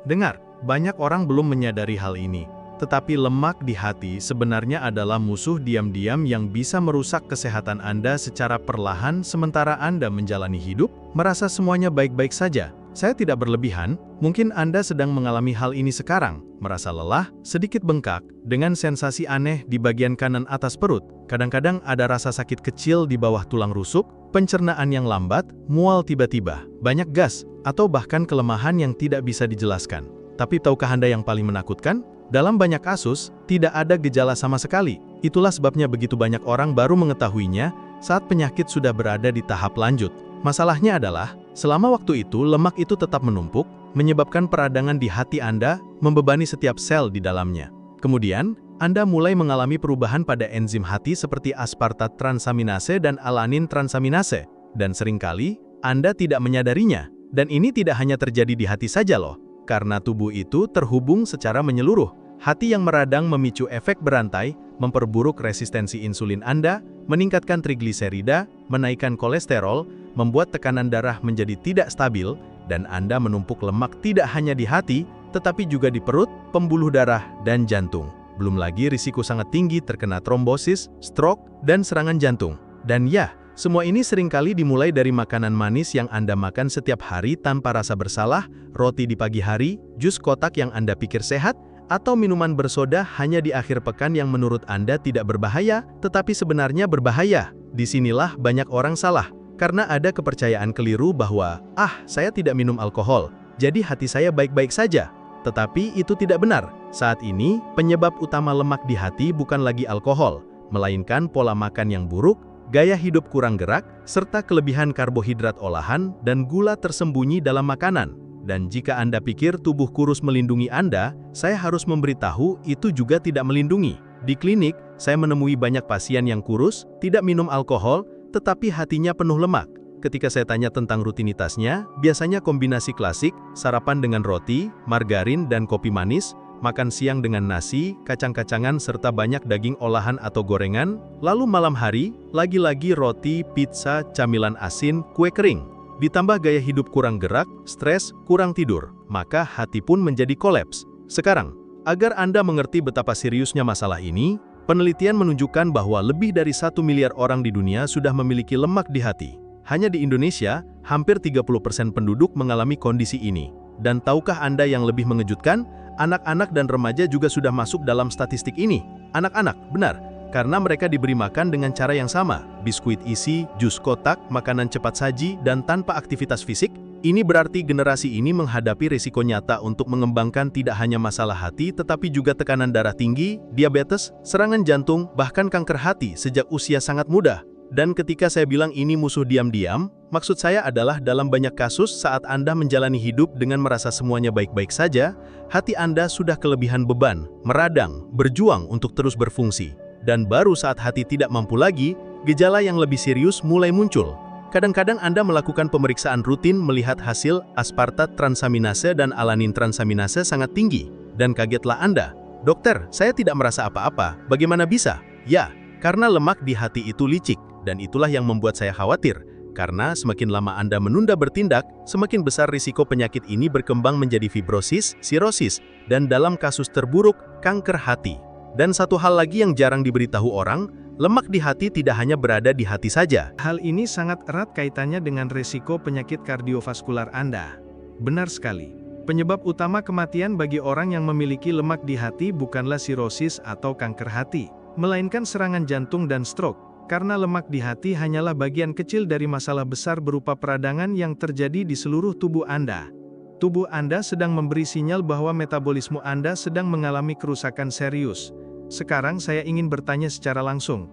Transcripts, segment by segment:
Dengar, banyak orang belum menyadari hal ini. Tetapi lemak di hati sebenarnya adalah musuh diam-diam yang bisa merusak kesehatan Anda secara perlahan sementara Anda menjalani hidup, merasa semuanya baik-baik saja. Saya tidak berlebihan, mungkin Anda sedang mengalami hal ini sekarang, merasa lelah, sedikit bengkak, dengan sensasi aneh di bagian kanan atas perut. Kadang-kadang ada rasa sakit kecil di bawah tulang rusuk, pencernaan yang lambat, mual tiba-tiba, banyak gas, atau bahkan kelemahan yang tidak bisa dijelaskan. Tapi tahukah Anda yang paling menakutkan? Dalam banyak kasus, tidak ada gejala sama sekali. Itulah sebabnya begitu banyak orang baru mengetahuinya saat penyakit sudah berada di tahap lanjut. Masalahnya adalah, selama waktu itu lemak itu tetap menumpuk, menyebabkan peradangan di hati Anda, membebani setiap sel di dalamnya. Kemudian, Anda mulai mengalami perubahan pada enzim hati seperti aspartat transaminase dan alanin transaminase. Dan seringkali, Anda tidak menyadarinya. Dan ini tidak hanya terjadi di hati saja loh. Karena tubuh itu terhubung secara menyeluruh. Hati yang meradang memicu efek berantai, memperburuk resistensi insulin Anda, meningkatkan trigliserida, menaikkan kolesterol, membuat tekanan darah menjadi tidak stabil, dan Anda menumpuk lemak tidak hanya di hati, tetapi juga di perut, pembuluh darah, dan jantung. Belum lagi risiko sangat tinggi terkena trombosis, stroke, dan serangan jantung. Dan ya, semua ini seringkali dimulai dari makanan manis yang Anda makan setiap hari tanpa rasa bersalah, roti di pagi hari, jus kotak yang Anda pikir sehat, atau minuman bersoda hanya di akhir pekan yang menurut Anda tidak berbahaya, tetapi sebenarnya berbahaya. Disinilah banyak orang salah, karena ada kepercayaan keliru bahwa, saya tidak minum alkohol, jadi hati saya baik-baik saja. Tetapi itu tidak benar. Saat ini, penyebab utama lemak di hati bukan lagi alkohol, melainkan pola makan yang buruk, gaya hidup kurang gerak, serta kelebihan karbohidrat olahan dan gula tersembunyi dalam makanan. Dan jika Anda pikir tubuh kurus melindungi Anda, saya harus memberitahu itu juga tidak melindungi. Di klinik, saya menemui banyak pasien yang kurus, tidak minum alkohol, tetapi hatinya penuh lemak. Ketika saya tanya tentang rutinitasnya, biasanya kombinasi klasik, sarapan dengan roti, margarin dan kopi manis, makan siang dengan nasi, kacang-kacangan serta banyak daging olahan atau gorengan, lalu malam hari, lagi-lagi roti, pizza, camilan asin, kue kering. Ditambah gaya hidup kurang gerak, stres, kurang tidur, maka hati pun menjadi kolaps. Sekarang, agar Anda mengerti betapa seriusnya masalah ini, penelitian menunjukkan bahwa lebih dari 1 miliar orang di dunia sudah memiliki lemak di hati. Hanya di Indonesia, hampir 30% penduduk mengalami kondisi ini. Dan tahukah Anda yang lebih mengejutkan? Anak-anak dan remaja juga sudah masuk dalam statistik ini. Anak-anak, benar. Karena mereka diberi makan dengan cara yang sama, biskuit isi, jus kotak, makanan cepat saji, dan tanpa aktivitas fisik. Ini berarti generasi ini menghadapi risiko nyata untuk mengembangkan tidak hanya masalah hati, tetapi juga tekanan darah tinggi, diabetes, serangan jantung, bahkan kanker hati sejak usia sangat muda. Dan ketika saya bilang ini musuh diam-diam, maksud saya adalah dalam banyak kasus saat Anda menjalani hidup dengan merasa semuanya baik-baik saja, hati Anda sudah kelebihan beban, meradang, berjuang untuk terus berfungsi. Dan baru saat hati tidak mampu lagi, gejala yang lebih serius mulai muncul. Kadang-kadang Anda melakukan pemeriksaan rutin melihat hasil aspartat transaminase dan alanin transaminase sangat tinggi. Dan kagetlah Anda, "Dokter, saya tidak merasa apa-apa, bagaimana bisa?" Ya, karena lemak di hati itu licik, dan itulah yang membuat saya khawatir. Karena semakin lama Anda menunda bertindak, semakin besar risiko penyakit ini berkembang menjadi fibrosis, sirosis, dan dalam kasus terburuk, kanker hati. Dan satu hal lagi yang jarang diberitahu orang, lemak di hati tidak hanya berada di hati saja. Hal ini sangat erat kaitannya dengan risiko penyakit kardiovaskular Anda. Benar sekali. Penyebab utama kematian bagi orang yang memiliki lemak di hati bukanlah sirosis atau kanker hati, melainkan serangan jantung dan stroke. Karena lemak di hati hanyalah bagian kecil dari masalah besar berupa peradangan yang terjadi di seluruh tubuh Anda. Tubuh Anda sedang memberi sinyal bahwa metabolisme Anda sedang mengalami kerusakan serius. Sekarang saya ingin bertanya secara langsung.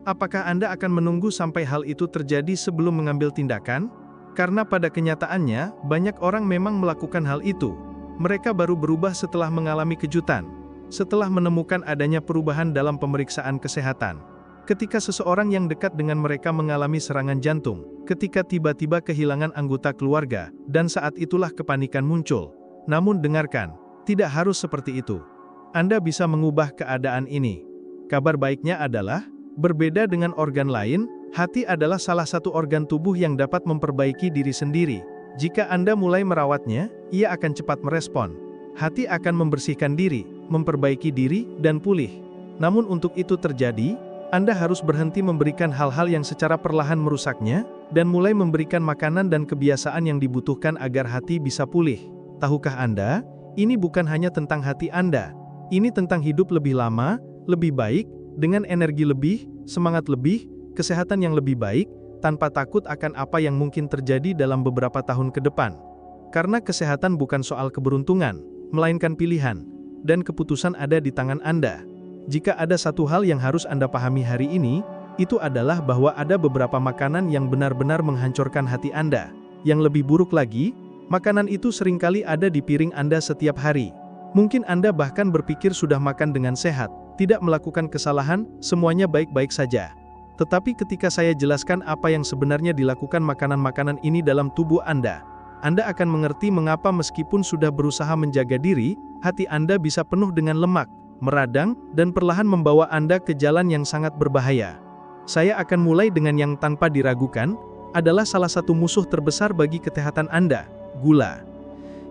Apakah Anda akan menunggu sampai hal itu terjadi sebelum mengambil tindakan? Karena pada kenyataannya, banyak orang memang melakukan hal itu. Mereka baru berubah setelah mengalami kejutan. Setelah menemukan adanya perubahan dalam pemeriksaan kesehatan. Ketika seseorang yang dekat dengan mereka mengalami serangan jantung, ketika tiba-tiba kehilangan anggota keluarga, dan saat itulah kepanikan muncul. Namun dengarkan, tidak harus seperti itu. Anda bisa mengubah keadaan ini. Kabar baiknya adalah, berbeda dengan organ lain, hati adalah salah satu organ tubuh yang dapat memperbaiki diri sendiri. Jika Anda mulai merawatnya, ia akan cepat merespon. Hati akan membersihkan diri, memperbaiki diri, dan pulih. Namun untuk itu terjadi, Anda harus berhenti memberikan hal-hal yang secara perlahan merusaknya, dan mulai memberikan makanan dan kebiasaan yang dibutuhkan agar hati bisa pulih. Tahukah Anda, ini bukan hanya tentang hati Anda. Ini tentang hidup lebih lama, lebih baik, dengan energi lebih, semangat lebih, kesehatan yang lebih baik, tanpa takut akan apa yang mungkin terjadi dalam beberapa tahun ke depan. Karena kesehatan bukan soal keberuntungan, melainkan pilihan, dan keputusan ada di tangan Anda. Jika ada satu hal yang harus Anda pahami hari ini, itu adalah bahwa ada beberapa makanan yang benar-benar menghancurkan hati Anda. Yang lebih buruk lagi, makanan itu seringkali ada di piring Anda setiap hari. Mungkin Anda bahkan berpikir sudah makan dengan sehat, tidak melakukan kesalahan, semuanya baik-baik saja. Tetapi ketika saya jelaskan apa yang sebenarnya dilakukan makanan-makanan ini dalam tubuh Anda akan mengerti mengapa meskipun sudah berusaha menjaga diri, hati Anda bisa penuh dengan lemak, meradang, dan perlahan membawa Anda ke jalan yang sangat berbahaya. Saya akan mulai dengan yang tanpa diragukan, adalah salah satu musuh terbesar bagi kesehatan Anda, gula.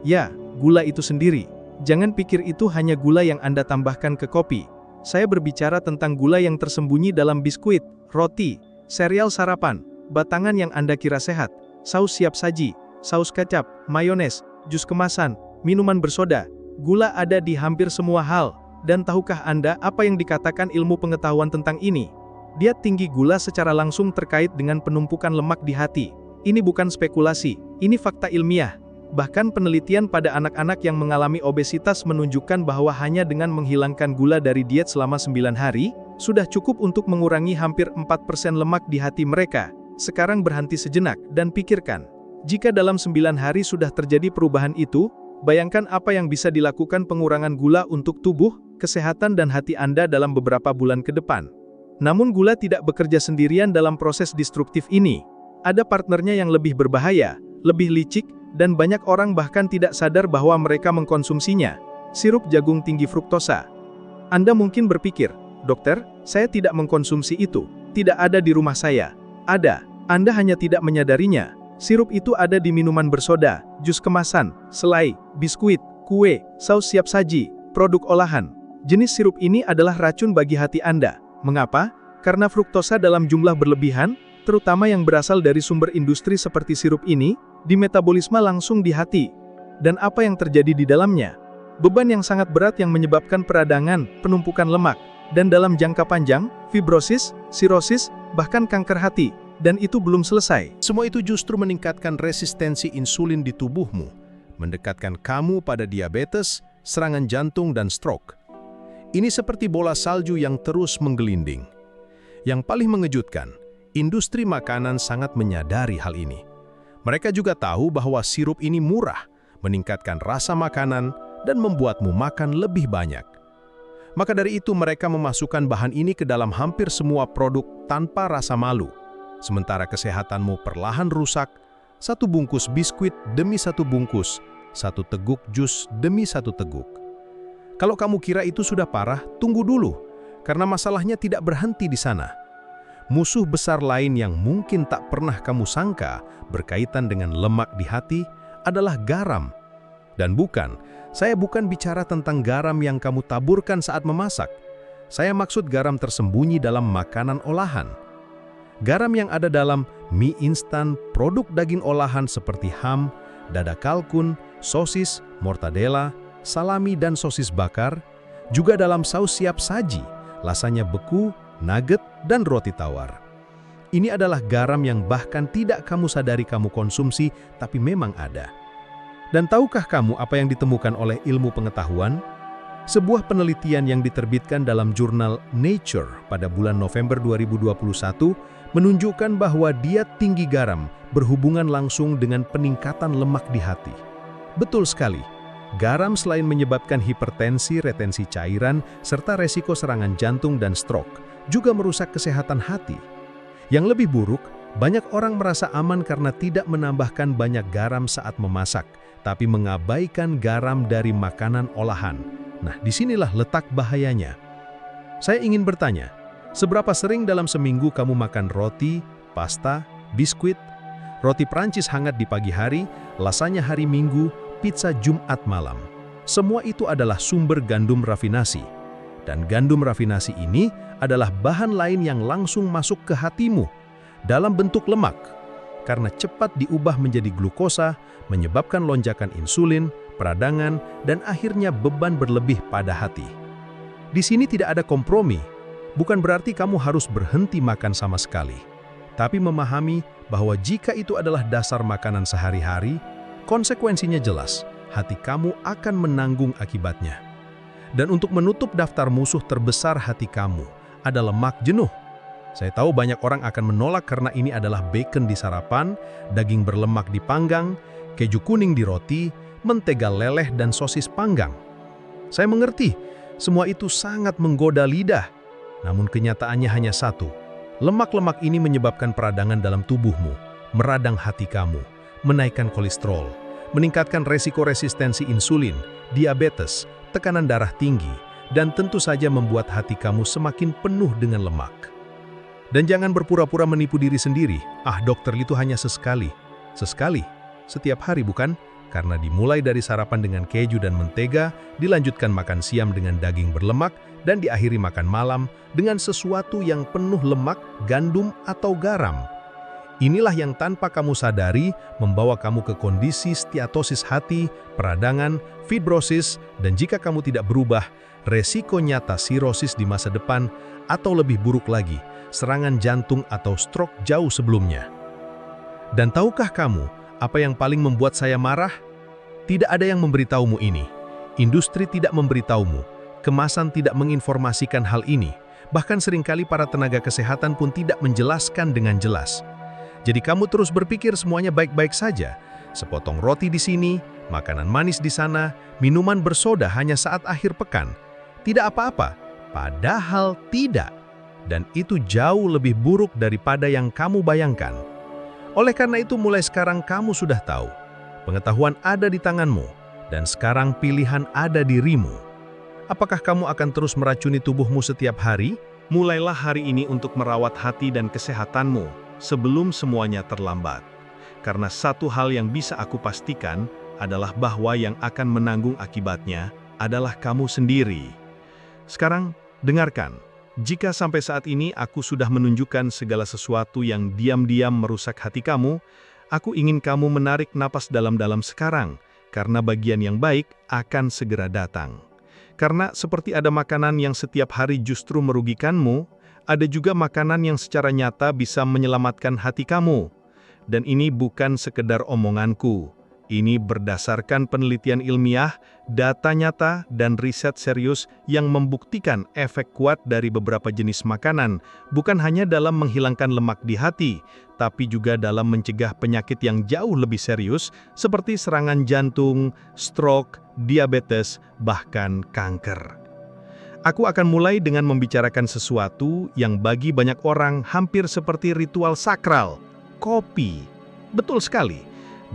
Ya, gula itu sendiri. Jangan pikir itu hanya gula yang Anda tambahkan ke kopi. Saya berbicara tentang gula yang tersembunyi dalam biskuit, roti, sereal sarapan, batangan yang Anda kira sehat, saus siap saji, saus kecap, mayones, jus kemasan, minuman bersoda. Gula ada di hampir semua hal. Dan tahukah Anda apa yang dikatakan ilmu pengetahuan tentang ini? Diet tinggi gula secara langsung terkait dengan penumpukan lemak di hati. Ini bukan spekulasi, ini fakta ilmiah. Bahkan penelitian pada anak-anak yang mengalami obesitas menunjukkan bahwa hanya dengan menghilangkan gula dari diet selama 9 hari, sudah cukup untuk mengurangi hampir 4% lemak di hati mereka. Sekarang berhenti sejenak dan pikirkan. Jika dalam 9 hari sudah terjadi perubahan itu, bayangkan apa yang bisa dilakukan pengurangan gula untuk tubuh, kesehatan dan hati Anda dalam beberapa bulan ke depan. Namun gula tidak bekerja sendirian dalam proses destruktif ini. Ada partnernya yang lebih berbahaya, lebih licik, dan banyak orang bahkan tidak sadar bahwa mereka mengkonsumsinya. Sirup jagung tinggi fruktosa. Anda mungkin berpikir, "Dokter, saya tidak mengkonsumsi itu. Tidak ada di rumah saya." Ada. Anda hanya tidak menyadarinya. Sirup itu ada di minuman bersoda, jus kemasan, selai, biskuit, kue, saus siap saji, produk olahan. Jenis sirup ini adalah racun bagi hati Anda. Mengapa? Karena fruktosa dalam jumlah berlebihan, terutama yang berasal dari sumber industri seperti sirup ini, dimetabolisme langsung di hati. Dan apa yang terjadi di dalamnya? Beban yang sangat berat yang menyebabkan peradangan, penumpukan lemak, dan dalam jangka panjang, fibrosis, sirosis, bahkan kanker hati. Dan itu belum selesai. Semua itu justru meningkatkan resistensi insulin di tubuhmu, mendekatkan kamu pada diabetes, serangan jantung, dan stroke. Ini seperti bola salju yang terus menggelinding. Yang paling mengejutkan, industri makanan sangat menyadari hal ini. Mereka juga tahu bahwa sirup ini murah, meningkatkan rasa makanan, dan membuatmu makan lebih banyak. Maka dari itu mereka memasukkan bahan ini ke dalam hampir semua produk tanpa rasa malu. Sementara kesehatanmu perlahan rusak, satu bungkus biskuit demi satu bungkus, satu teguk jus demi satu teguk. Kalau kamu kira itu sudah parah, tunggu dulu, karena masalahnya tidak berhenti di sana. Musuh besar lain yang mungkin tak pernah kamu sangka berkaitan dengan lemak di hati adalah garam. Dan saya bukan bicara tentang garam yang kamu taburkan saat memasak. Saya maksud garam tersembunyi dalam makanan olahan. Garam yang ada dalam mie instan, produk daging olahan seperti ham, dada kalkun, sosis, mortadella, salami dan sosis bakar, juga dalam saus siap saji, lasanya beku, nugget, dan roti tawar. Ini adalah garam yang bahkan tidak kamu sadari kamu konsumsi, tapi memang ada. Dan tahukah kamu apa yang ditemukan oleh ilmu pengetahuan? Sebuah penelitian yang diterbitkan dalam jurnal Nature pada bulan November 2021 menunjukkan bahwa diet tinggi garam berhubungan langsung dengan peningkatan lemak di hati. Betul sekali, garam selain menyebabkan hipertensi, retensi cairan, serta resiko serangan jantung dan stroke, juga merusak kesehatan hati. Yang lebih buruk, banyak orang merasa aman karena tidak menambahkan banyak garam saat memasak, tapi mengabaikan garam dari makanan olahan. Nah, disinilah letak bahayanya. Saya ingin bertanya, seberapa sering dalam seminggu kamu makan roti, pasta, biskuit, roti Prancis hangat di pagi hari, lasanya hari Minggu, pizza Jumat malam? Semua itu adalah sumber gandum rafinasi. Dan gandum rafinasi ini adalah bahan lain yang langsung masuk ke hatimu dalam bentuk lemak, karena cepat diubah menjadi glukosa, menyebabkan lonjakan insulin, peradangan, dan akhirnya beban berlebih pada hati. Di sini tidak ada kompromi. Bukan berarti kamu harus berhenti makan sama sekali, tapi memahami bahwa jika itu adalah dasar makanan sehari-hari, konsekuensinya jelas, hati kamu akan menanggung akibatnya. Dan untuk menutup daftar musuh terbesar hati kamu ada lemak jenuh. Saya tahu banyak orang akan menolak karena ini adalah bacon di sarapan, daging berlemak dipanggang, keju kuning di roti, mentega leleh dan sosis panggang. Saya mengerti, semua itu sangat menggoda lidah. Namun kenyataannya hanya satu. Lemak-lemak ini menyebabkan peradangan dalam tubuhmu, meradang hati kamu, menaikkan kolesterol, meningkatkan resiko resistensi insulin, diabetes, tekanan darah tinggi, dan tentu saja membuat hati kamu semakin penuh dengan lemak. Dan jangan berpura-pura menipu diri sendiri. Dokter, itu hanya sesekali. Sesekali, setiap hari bukan? Karena dimulai dari sarapan dengan keju dan mentega, dilanjutkan makan siang dengan daging berlemak, dan diakhiri makan malam dengan sesuatu yang penuh lemak, gandum, atau garam. Inilah yang tanpa kamu sadari membawa kamu ke kondisi steatosis hati, peradangan, fibrosis, dan jika kamu tidak berubah, resiko nyata sirosis di masa depan, atau lebih buruk lagi, serangan jantung atau stroke jauh sebelumnya. Dan tahukah kamu apa yang paling membuat saya marah? Tidak ada yang memberitahumu ini. Industri tidak memberitahumu. Kemasan tidak menginformasikan hal ini. Bahkan seringkali para tenaga kesehatan pun tidak menjelaskan dengan jelas. Jadi kamu terus berpikir semuanya baik-baik saja. Sepotong roti di sini, makanan manis di sana, minuman bersoda hanya saat akhir pekan. Tidak apa-apa, padahal tidak. Dan itu jauh lebih buruk daripada yang kamu bayangkan. Oleh karena itu mulai sekarang kamu sudah tahu. Pengetahuan ada di tanganmu, dan sekarang pilihan ada di dirimu. Apakah kamu akan terus meracuni tubuhmu setiap hari? Mulailah hari ini untuk merawat hati dan kesehatanmu sebelum semuanya terlambat. Karena satu hal yang bisa aku pastikan adalah bahwa yang akan menanggung akibatnya adalah kamu sendiri. Sekarang, dengarkan. Jika sampai saat ini aku sudah menunjukkan segala sesuatu yang diam-diam merusak hati kamu, aku ingin kamu menarik napas dalam-dalam sekarang, karena bagian yang baik akan segera datang. Karena seperti ada makanan yang setiap hari justru merugikanmu, ada juga makanan yang secara nyata bisa menyelamatkan hati kamu. Dan ini bukan sekedar omonganku. Ini berdasarkan penelitian ilmiah, data nyata, dan riset serius yang membuktikan efek kuat dari beberapa jenis makanan, bukan hanya dalam menghilangkan lemak di hati, tapi juga dalam mencegah penyakit yang jauh lebih serius, seperti serangan jantung, stroke, diabetes, bahkan kanker. Aku akan mulai dengan membicarakan sesuatu yang bagi banyak orang hampir seperti ritual sakral, kopi. Betul sekali.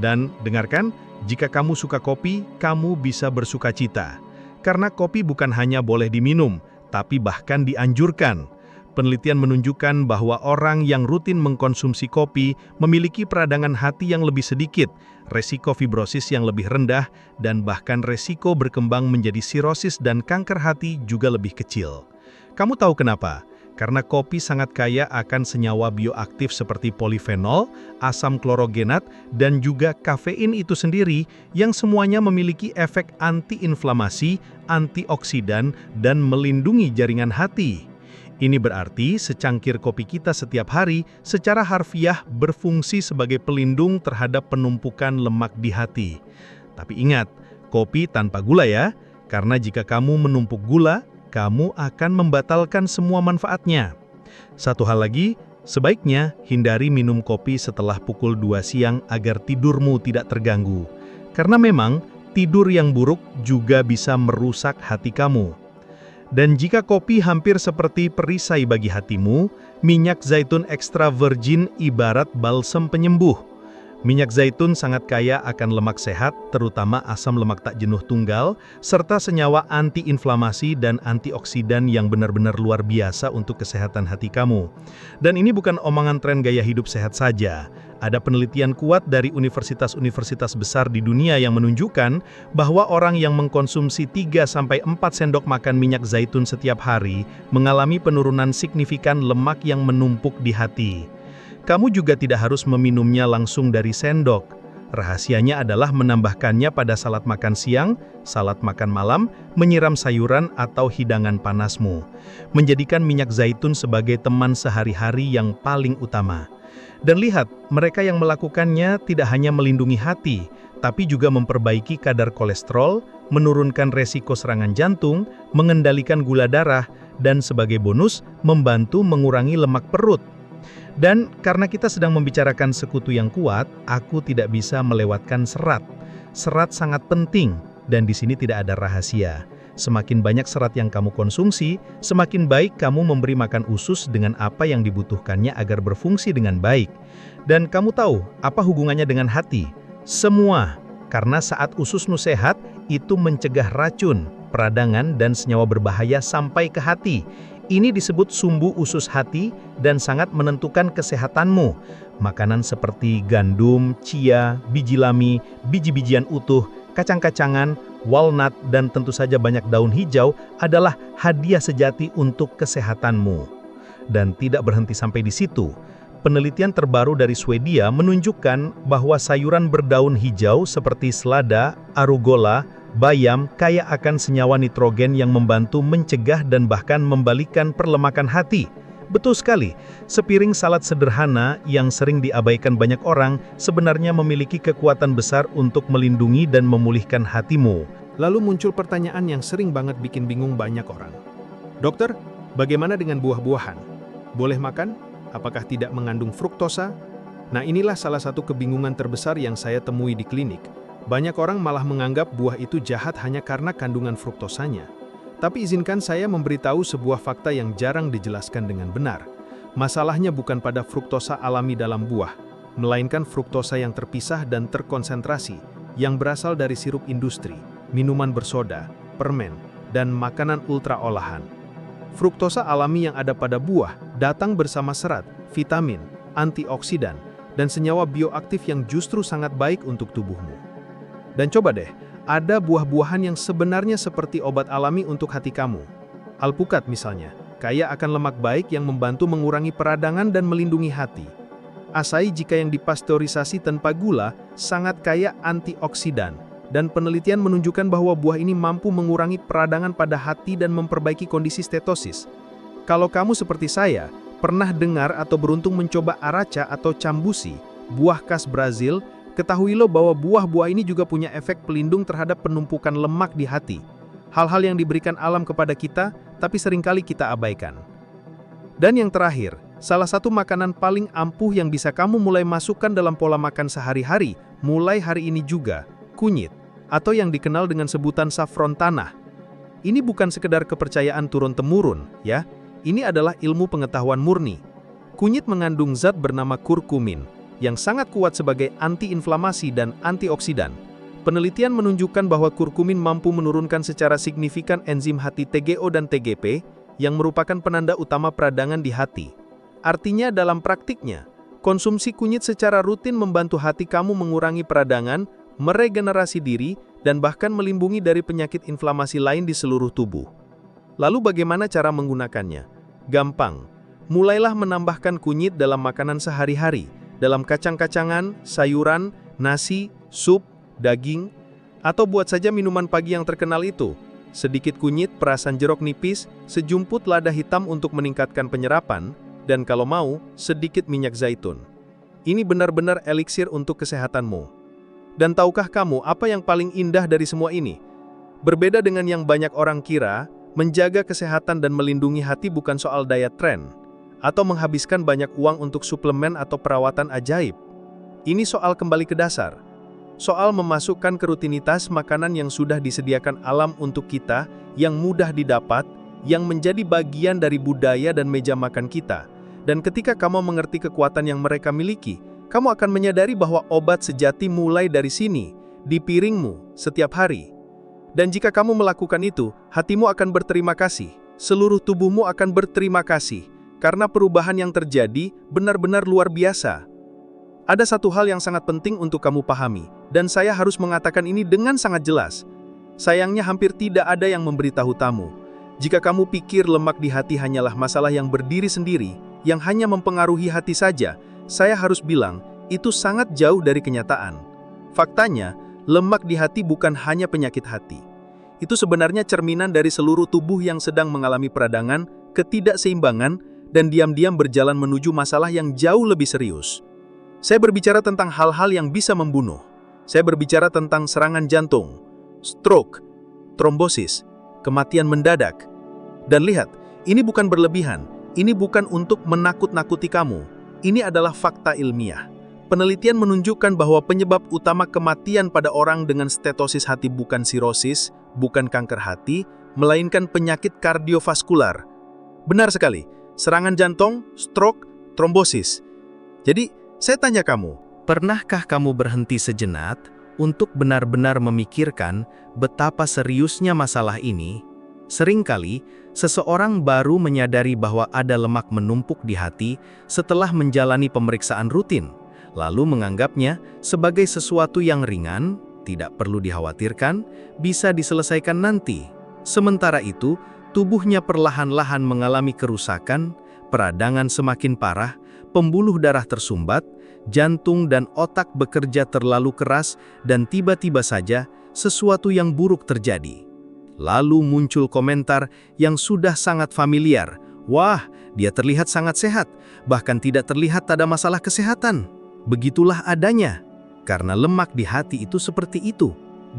Dan dengarkan, jika kamu suka kopi, kamu bisa bersukacita. Karena kopi bukan hanya boleh diminum, tapi bahkan dianjurkan. Penelitian menunjukkan bahwa orang yang rutin mengkonsumsi kopi memiliki peradangan hati yang lebih sedikit, resiko fibrosis yang lebih rendah, dan bahkan resiko berkembang menjadi sirosis dan kanker hati juga lebih kecil. Kamu tahu kenapa? Karena kopi sangat kaya akan senyawa bioaktif seperti polifenol, asam klorogenat, dan juga kafein itu sendiri yang semuanya memiliki efek anti-inflamasi, antioksidan, dan melindungi jaringan hati. Ini berarti secangkir kopi kita setiap hari secara harfiah berfungsi sebagai pelindung terhadap penumpukan lemak di hati. Tapi ingat, kopi tanpa gula ya, karena jika kamu menumpuk gula, kamu akan membatalkan semua manfaatnya. Satu hal lagi, sebaiknya hindari minum kopi setelah pukul 2 siang agar tidurmu tidak terganggu. Karena memang, tidur yang buruk juga bisa merusak hati kamu. Dan jika kopi hampir seperti perisai bagi hatimu, minyak zaitun ekstra virgin ibarat balsem penyembuh. Minyak zaitun sangat kaya akan lemak sehat, terutama asam lemak tak jenuh tunggal, serta senyawa anti-inflamasi dan antioksidan yang benar-benar luar biasa untuk kesehatan hati kamu. Dan ini bukan omongan tren gaya hidup sehat saja. Ada penelitian kuat dari universitas-universitas besar di dunia yang menunjukkan bahwa orang yang mengkonsumsi 3-4 sendok makan minyak zaitun setiap hari mengalami penurunan signifikan lemak yang menumpuk di hati. Kamu juga tidak harus meminumnya langsung dari sendok. Rahasianya adalah menambahkannya pada salat makan siang, salat makan malam, menyiram sayuran atau hidangan panasmu. Menjadikan minyak zaitun sebagai teman sehari-hari yang paling utama. Dan lihat, mereka yang melakukannya tidak hanya melindungi hati, tapi juga memperbaiki kadar kolesterol, menurunkan resiko serangan jantung, mengendalikan gula darah, dan sebagai bonus, membantu mengurangi lemak perut. Dan karena kita sedang membicarakan sekutu yang kuat, aku tidak bisa melewatkan serat. Serat sangat penting, dan di sini tidak ada rahasia. Semakin banyak serat yang kamu konsumsi, semakin baik kamu memberi makan usus dengan apa yang dibutuhkannya agar berfungsi dengan baik. Dan kamu tahu apa hubungannya dengan hati? Semua, karena saat ususmu sehat, itu mencegah racun, peradangan, dan senyawa berbahaya sampai ke hati. Ini disebut sumbu usus hati dan sangat menentukan kesehatanmu. Makanan seperti gandum, chia, biji lami, biji-bijian utuh, kacang-kacangan, walnut, dan tentu saja banyak daun hijau adalah hadiah sejati untuk kesehatanmu. Dan tidak berhenti sampai di situ. Penelitian terbaru dari Swedia menunjukkan bahwa sayuran berdaun hijau seperti selada, arugula, bayam kaya akan senyawa nitrogen yang membantu mencegah dan bahkan membalikkan perlemakan hati. Betul sekali, sepiring salad sederhana yang sering diabaikan banyak orang sebenarnya memiliki kekuatan besar untuk melindungi dan memulihkan hatimu. Lalu muncul pertanyaan yang sering banget bikin bingung banyak orang. Dokter, bagaimana dengan buah-buahan? Boleh makan? Apakah tidak mengandung fruktosa? Nah, inilah salah satu kebingungan terbesar yang saya temui di klinik. Banyak orang malah menganggap buah itu jahat hanya karena kandungan fruktosanya. Tapi izinkan saya memberitahu sebuah fakta yang jarang dijelaskan dengan benar. Masalahnya bukan pada fruktosa alami dalam buah, melainkan fruktosa yang terpisah dan terkonsentrasi, yang berasal dari sirup industri, minuman bersoda, permen, dan makanan ultra olahan. Fruktosa alami yang ada pada buah datang bersama serat, vitamin, antioksidan, dan senyawa bioaktif yang justru sangat baik untuk tubuhmu. Dan coba deh, ada buah-buahan yang sebenarnya seperti obat alami untuk hati kamu. Alpukat misalnya, kaya akan lemak baik yang membantu mengurangi peradangan dan melindungi hati. Acai jika yang dipasteurisasi tanpa gula, sangat kaya antioksidan. Dan penelitian menunjukkan bahwa buah ini mampu mengurangi peradangan pada hati dan memperbaiki kondisi stetosis. Kalau kamu seperti saya, pernah dengar atau beruntung mencoba araca atau cambusi, buah khas Brazil, ketahuilah bahwa buah-buah ini juga punya efek pelindung terhadap penumpukan lemak di hati. Hal-hal yang diberikan alam kepada kita, tapi seringkali kita abaikan. Dan yang terakhir, salah satu makanan paling ampuh yang bisa kamu mulai masukkan dalam pola makan sehari-hari, mulai hari ini juga, kunyit, atau yang dikenal dengan sebutan safron tanah. Ini bukan sekedar kepercayaan turun-temurun, ya. Ini adalah ilmu pengetahuan murni. Kunyit mengandung zat bernama kurkumin, yang sangat kuat sebagai antiinflamasi dan antioksidan. Penelitian menunjukkan bahwa kurkumin mampu menurunkan secara signifikan enzim hati TGO dan TGP, yang merupakan penanda utama peradangan di hati. Artinya dalam praktiknya, konsumsi kunyit secara rutin membantu hati kamu mengurangi peradangan, meregenerasi diri, dan bahkan melindungi dari penyakit inflamasi lain di seluruh tubuh. Lalu bagaimana cara menggunakannya? Gampang. Mulailah menambahkan kunyit dalam makanan sehari-hari, dalam kacang-kacangan, sayuran, nasi, sup, daging, atau buat saja minuman pagi yang terkenal itu. Sedikit kunyit, perasan jeruk nipis, sejumput lada hitam untuk meningkatkan penyerapan, dan kalau mau, sedikit minyak zaitun. Ini benar-benar eliksir untuk kesehatanmu. Dan tahukah kamu apa yang paling indah dari semua ini? Berbeda dengan yang banyak orang kira, menjaga kesehatan dan melindungi hati bukan soal daya tren, atau menghabiskan banyak uang untuk suplemen atau perawatan ajaib. Ini soal kembali ke dasar. Soal memasukkan ke rutinitas makanan yang sudah disediakan alam untuk kita, yang mudah didapat, yang menjadi bagian dari budaya dan meja makan kita. Dan ketika kamu mengerti kekuatan yang mereka miliki, kamu akan menyadari bahwa obat sejati mulai dari sini, di piringmu, setiap hari. Dan jika kamu melakukan itu, hatimu akan berterima kasih, seluruh tubuhmu akan berterima kasih, karena perubahan yang terjadi benar-benar luar biasa. Ada satu hal yang sangat penting untuk kamu pahami, dan saya harus mengatakan ini dengan sangat jelas. Sayangnya hampir tidak ada yang memberitahu tamu. Jika kamu pikir lemak di hati hanyalah masalah yang berdiri sendiri, yang hanya mempengaruhi hati saja, saya harus bilang, itu sangat jauh dari kenyataan. Faktanya, lemak di hati bukan hanya penyakit hati. Itu sebenarnya cerminan dari seluruh tubuh yang sedang mengalami peradangan, ketidakseimbangan, dan diam-diam berjalan menuju masalah yang jauh lebih serius. Saya berbicara tentang hal-hal yang bisa membunuh. Saya berbicara tentang serangan jantung, stroke, trombosis, kematian mendadak. Dan lihat, ini bukan berlebihan, ini bukan untuk menakut-nakuti kamu. Ini adalah fakta ilmiah. Penelitian menunjukkan bahwa penyebab utama kematian pada orang dengan stetosis hati bukan sirosis, bukan kanker hati, melainkan penyakit kardiovaskular. Benar sekali, serangan jantung, stroke, trombosis. Jadi, saya tanya kamu, Pernahkah kamu berhenti sejenak untuk benar-benar memikirkan betapa seriusnya masalah ini? Seringkali, seseorang baru menyadari bahwa ada lemak menumpuk di hati setelah menjalani pemeriksaan rutin, lalu menganggapnya sebagai sesuatu yang ringan, tidak perlu dikhawatirkan, bisa diselesaikan nanti. Sementara itu, tubuhnya perlahan-lahan mengalami kerusakan, peradangan semakin parah, pembuluh darah tersumbat, jantung dan otak bekerja terlalu keras, dan tiba-tiba saja sesuatu yang buruk terjadi. Lalu muncul komentar yang sudah sangat familiar. Wah, dia terlihat sangat sehat, bahkan tidak terlihat ada masalah kesehatan. Begitulah adanya. Karena lemak di hati itu seperti itu.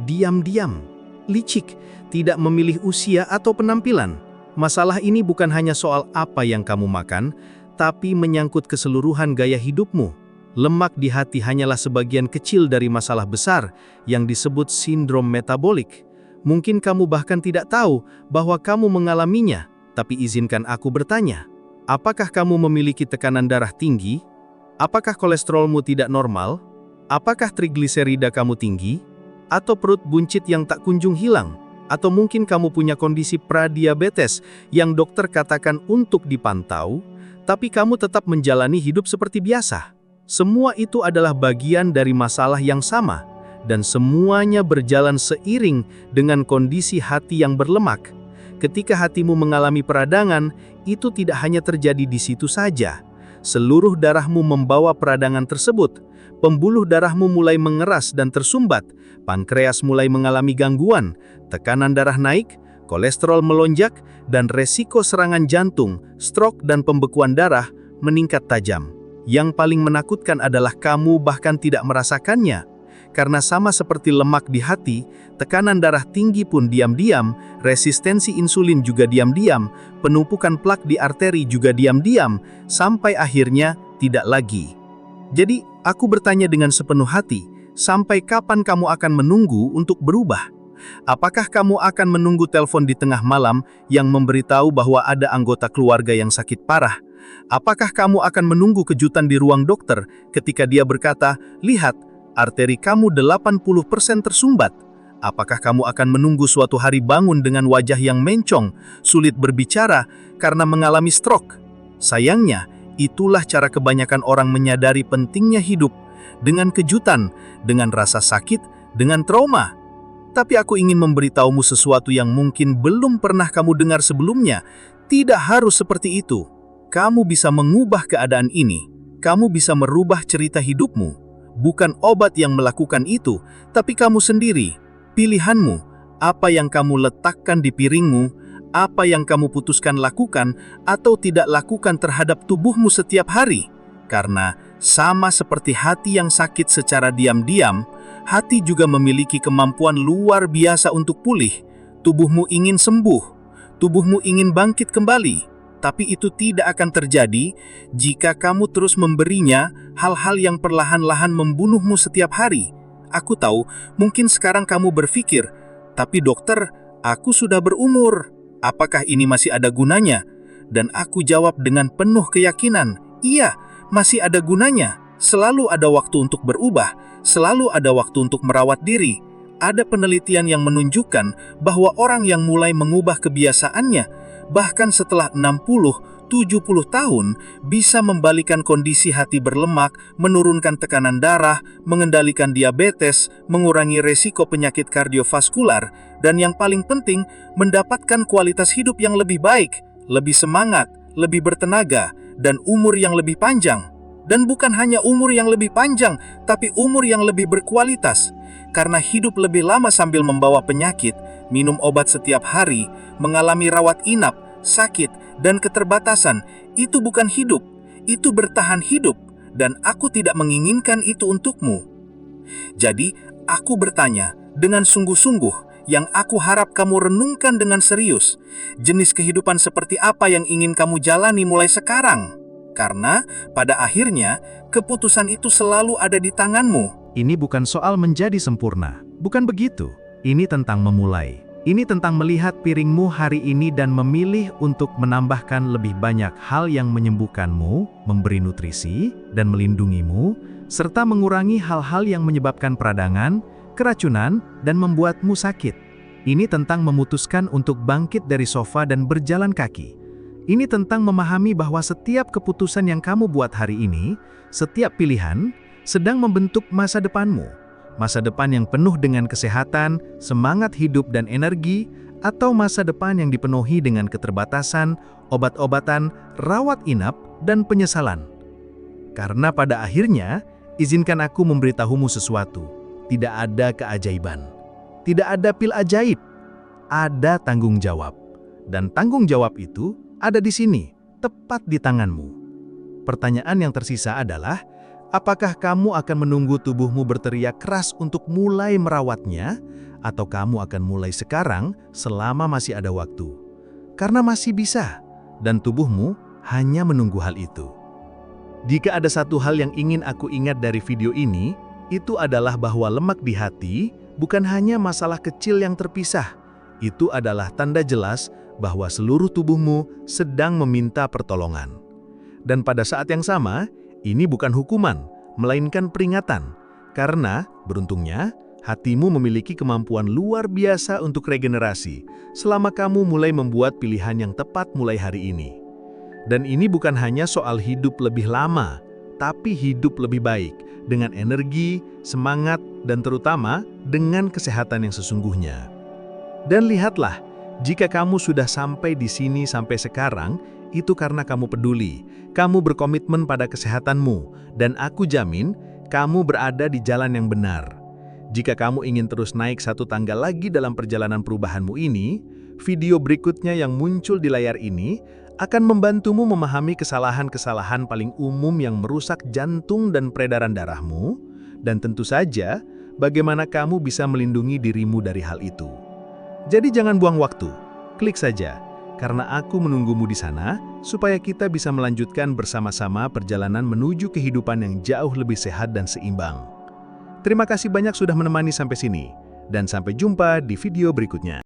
Diam-diam, licik, tidak memilih usia atau penampilan. Masalah ini bukan hanya soal apa yang kamu makan, tapi menyangkut keseluruhan gaya hidupmu. Lemak di hati hanyalah sebagian kecil dari masalah besar yang disebut sindrom metabolik. Mungkin kamu bahkan tidak tahu bahwa kamu mengalaminya, tapi izinkan aku bertanya. Apakah kamu memiliki tekanan darah tinggi? Apakah kolesterolmu tidak normal? Apakah trigliserida kamu tinggi? Atau perut buncit yang tak kunjung hilang? Atau mungkin kamu punya kondisi pradiabetes yang dokter katakan untuk dipantau, tapi kamu tetap menjalani hidup seperti biasa. Semua itu adalah bagian dari masalah yang sama, dan semuanya berjalan seiring dengan kondisi hati yang berlemak. Ketika hatimu mengalami peradangan, itu tidak hanya terjadi di situ saja. Seluruh darahmu membawa peradangan tersebut. Pembuluh darahmu mulai mengeras dan tersumbat, pankreas mulai mengalami gangguan, tekanan darah naik, kolesterol melonjak, dan resiko serangan jantung, stroke dan pembekuan darah meningkat tajam. Yang paling menakutkan adalah kamu bahkan tidak merasakannya. Karena sama seperti lemak di hati, tekanan darah tinggi pun diam-diam, resistensi insulin juga diam-diam, penumpukan plak di arteri juga diam-diam, sampai akhirnya tidak lagi. Jadi, aku bertanya dengan sepenuh hati, sampai kapan kamu akan menunggu untuk berubah? Apakah kamu akan menunggu telepon di tengah malam yang memberitahu bahwa ada anggota keluarga yang sakit parah? Apakah kamu akan menunggu kejutan di ruang dokter ketika dia berkata, "Lihat, arteri kamu 80% tersumbat"? Apakah kamu akan menunggu suatu hari bangun dengan wajah yang mencong, sulit berbicara karena mengalami stroke? Sayangnya, itulah cara kebanyakan orang menyadari pentingnya hidup, dengan kejutan, dengan rasa sakit, dengan trauma. Tapi aku ingin memberitahumu sesuatu yang mungkin belum pernah kamu dengar sebelumnya. Tidak harus seperti itu. Kamu bisa mengubah keadaan ini. Kamu bisa merubah cerita hidupmu. Bukan obat yang melakukan itu, tapi kamu sendiri. Pilihanmu, apa yang kamu letakkan di piringmu, apa yang kamu putuskan lakukan atau tidak lakukan terhadap tubuhmu setiap hari. Karena sama seperti hati yang sakit secara diam-diam, hati juga memiliki kemampuan luar biasa untuk pulih. Tubuhmu ingin sembuh, tubuhmu ingin bangkit kembali, tapi itu tidak akan terjadi jika kamu terus memberinya hal-hal yang perlahan-lahan membunuhmu setiap hari. Aku tahu, mungkin sekarang kamu berpikir, tapi dokter, aku sudah berumur. Apakah ini masih ada gunanya? Dan aku jawab dengan penuh keyakinan, iya, masih ada gunanya. Selalu ada waktu untuk berubah, selalu ada waktu untuk merawat diri. Ada penelitian yang menunjukkan bahwa orang yang mulai mengubah kebiasaannya, bahkan setelah 60, 70 tahun bisa membalikan kondisi hati berlemak, menurunkan tekanan darah, mengendalikan diabetes, mengurangi resiko penyakit kardiovaskular, dan yang paling penting, mendapatkan kualitas hidup yang lebih baik, lebih semangat, lebih bertenaga, dan umur yang lebih panjang. Dan bukan hanya umur yang lebih panjang, tapi umur yang lebih berkualitas. Karena hidup lebih lama sambil membawa penyakit, minum obat setiap hari, mengalami rawat inap, sakit, dan keterbatasan, itu bukan hidup, itu bertahan hidup, dan aku tidak menginginkan itu untukmu. Jadi, aku bertanya dengan sungguh-sungguh, yang aku harap kamu renungkan dengan serius, jenis kehidupan seperti apa yang ingin kamu jalani mulai sekarang? Karena pada akhirnya, keputusan itu selalu ada di tanganmu. Ini bukan soal menjadi sempurna, bukan begitu. Ini tentang memulai. Ini tentang melihat piringmu hari ini dan memilih untuk menambahkan lebih banyak hal yang menyembuhkanmu, memberi nutrisi, dan melindungimu, serta mengurangi hal-hal yang menyebabkan peradangan, keracunan, dan membuatmu sakit. Ini tentang memutuskan untuk bangkit dari sofa dan berjalan kaki. Ini tentang memahami bahwa setiap keputusan yang kamu buat hari ini, setiap pilihan, sedang membentuk masa depanmu. Masa depan yang penuh dengan kesehatan, semangat hidup dan energi, atau masa depan yang dipenuhi dengan keterbatasan, obat-obatan, rawat inap, dan penyesalan. Karena pada akhirnya, izinkan aku memberitahumu sesuatu. Tidak ada keajaiban. Tidak ada pil ajaib. Ada tanggung jawab. Dan tanggung jawab itu ada di sini, tepat di tanganmu. Pertanyaan yang tersisa adalah, apakah kamu akan menunggu tubuhmu berteriak keras untuk mulai merawatnya, atau kamu akan mulai sekarang selama masih ada waktu? Karena masih bisa, dan tubuhmu hanya menunggu hal itu. Jika ada satu hal yang ingin aku ingat dari video ini, itu adalah bahwa lemak di hati bukan hanya masalah kecil yang terpisah. Itu adalah tanda jelas bahwa seluruh tubuhmu sedang meminta pertolongan. Dan pada saat yang sama, ini bukan hukuman, melainkan peringatan. Karena, beruntungnya, hatimu memiliki kemampuan luar biasa untuk regenerasi selama kamu mulai membuat pilihan yang tepat mulai hari ini. Dan ini bukan hanya soal hidup lebih lama, tapi hidup lebih baik, dengan energi, semangat, dan terutama dengan kesehatan yang sesungguhnya. Dan lihatlah, jika kamu sudah sampai di sini sampai sekarang, itu karena kamu peduli, kamu berkomitmen pada kesehatanmu, dan aku jamin kamu berada di jalan yang benar. Jika kamu ingin terus naik satu tangga lagi dalam perjalanan perubahanmu ini, video berikutnya yang muncul di layar ini akan membantumu memahami kesalahan-kesalahan paling umum yang merusak jantung dan peredaran darahmu, dan tentu saja bagaimana kamu bisa melindungi dirimu dari hal itu. Jadi jangan buang waktu, klik saja, karena aku menunggumu di sana, supaya kita bisa melanjutkan bersama-sama perjalanan menuju kehidupan yang jauh lebih sehat dan seimbang. Terima kasih banyak sudah menemani sampai sini, dan sampai jumpa di video berikutnya.